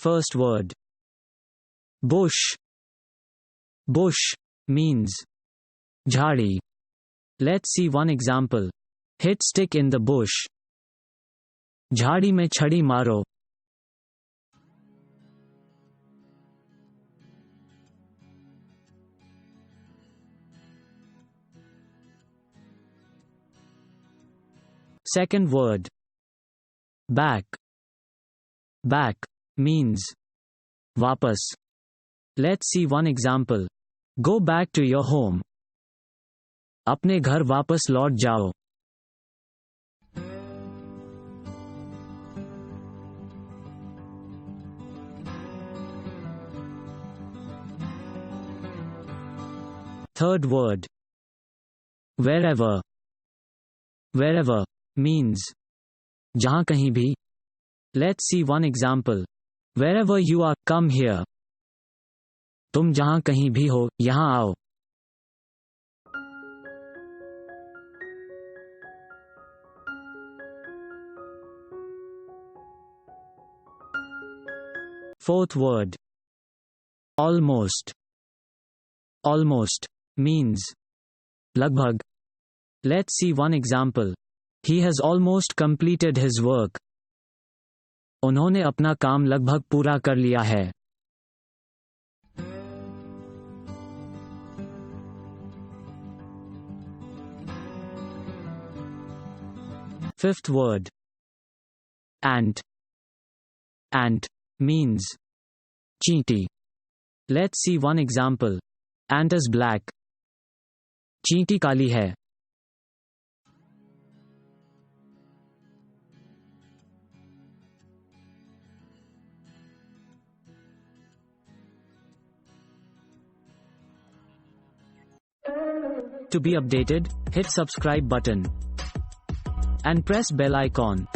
First word. Bush. Bush means jhadi. Let's see one example. Hit stick in the bush. Jhadi mein chhadi maro. Second word. Back. Back means वापस. Let's see one example. Go back to your home. अपने घर वापस लौट जाओ. Third word. Wherever. Wherever means जहां कहीं भी. Let's see one example. Wherever you are, come here. तुम जहां कहीं भी हो, यहां आओ. Fourth word. Almost. Almost means लगभग. Let's see one example. He has almost completed his work. उन्होंने अपना काम लगभग पूरा कर लिया है. Fifth word. Ant. Ant means चींटी. Let's see one example. Ant is black. चींटी काली है. To be updated, hit subscribe button and press bell icon.